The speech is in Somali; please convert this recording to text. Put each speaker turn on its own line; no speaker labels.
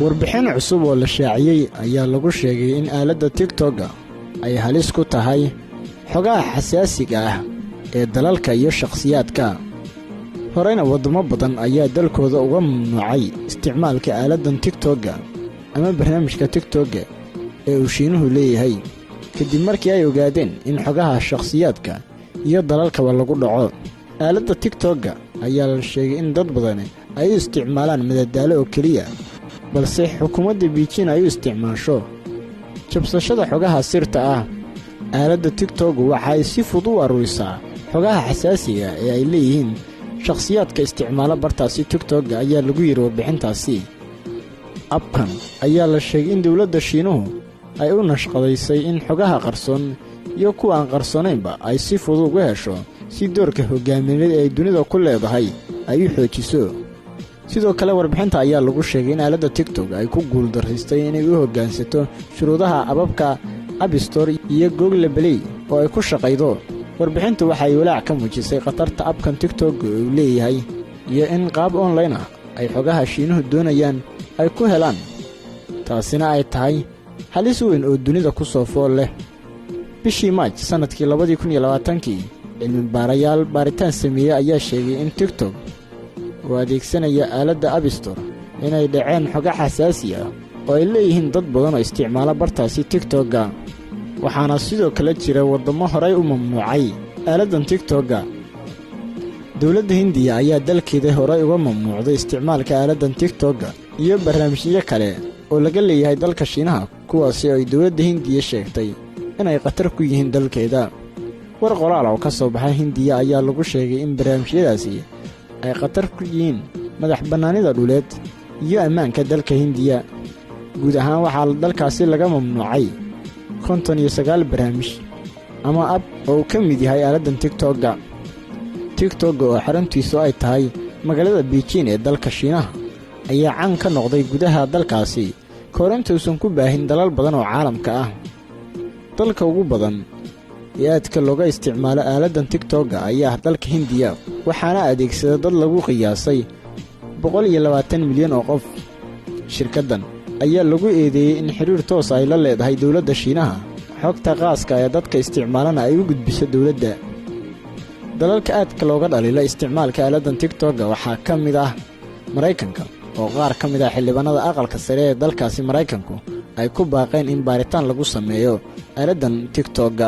warbixin cusub oo la shaaciyey ayaa lagu sheegay in aaladda TikTok ay halis ku tahay xogaha xasaasiga ah ee dalalka iyo shakhsiyaadka. horeyna wadamo badan ayaa dalkooda uga mamnuucay isticmaalka aaladdan TikTok ama barnaamijka TikTok ee uu Shiinuhu leeyahay kadib markii ay ogaadeen in xogaha shakhsiyaadka iyo dalalkaba lagu dhaco. aaladda TikTok ayaa la sheegay in dad badan ay isticmaalaan madadaalo oo keliya, balse xukuumadda Beijing ay isticmaasho jabsashada xogaha sirta ah. aaladda TikTok waxay si fudud u ururisaa xogaha xasaasiga ee ay leeyihiin shakhsiyaadka isticmaala bartaasi TikTok ayaa lagu yiri warbixintaasi. abkan ayaa la sheegay in dawladda Shiinuhu ay u nashqadaysay in xogaha qarsoon iyo kuwa aan qarsoonaynba ay si fudud uga hesho si doorka hogaamineed ee dunida ku leedahay ay u xoojiso. sidoo kale warbixinta ayaa lagu sheegay in aaladda TikTok ay ku guuldareystay inay u hoggaansato shuruudaha ababka App Store iyo Google Play oo ay ku shaqaydo. warbixintu waxay walaac ka muujisay khatarta abkan TikTok uu leeyahay iyo in qaab online ay xogaha Shiinuhu doonayaan ay ku helaan, taasina ay tahay halis weyn oo dunida ku soo fool leh. bishii Maaj sanadkii 2020 cilmi baarayaal baaritaan sameeyay ayaa sheegay in TikTok oo adeegsanaya aaladda App Store inay dhaceen xoga xasaasi ah oo ay leeyihiin dad badan oo isticmaala bartaasi TikTok. waxaana sidoo kale jira wadamo horey u mamnuucay aaladdan TikTok. dawladda Hindiya ayaa dalkeeda horey uga mamnuucday isticmaalka aaladdan TikTok iyo barnaamijyo kale oo laga leeyahay dalka Shiinaha, kuwaasi oo ay dawladda Hindiya sheegtay inay khatar ku yihiin dalkeeda. war qoraal oo ka soo baxay Hindiya ayaa lagu sheegay in barnaamijyadaasi ay khatar ku yihiin madax bannaanida dhuleed iyo ammaanka dalka Hindiya. guud ahaan waxaa dalkaasi laga mamnuucay 59 barnaamij ama app oo ka mid yahay aaladdan TikTok. TikTok oo xaruntiisu ay tahay magaalada Beijing ee dalka Shiinaha ayaa caan ka noqday gudaha dalkaasi koorintuusan ku baahin dalal badan oo caalamka ah. dalka ugu badan ee aadka looga isticmaalo aaladdan TikTok ayaa dalka Hindiya, waxaana adeegsada dad lagu qiyaasay 120 milyan oo qof. shirkaddan ayaa lagu eedeeyay in xiriir toos ay la leedahay dawladda Shiinaha, xogta qaaska ee dadka isticmaalana ay u gudbiso dawladda. dalalka aadka looga dhaliila isticmaalka aaladdan TikTok waxaa ka mid ah Mareykanka, oo qaar ka mid ah xildhibaanada aqalka sare ee dalkaasi Mareykanku ay ku baaqeen in baaritaan lagu sameeyo aaladdan TikTok.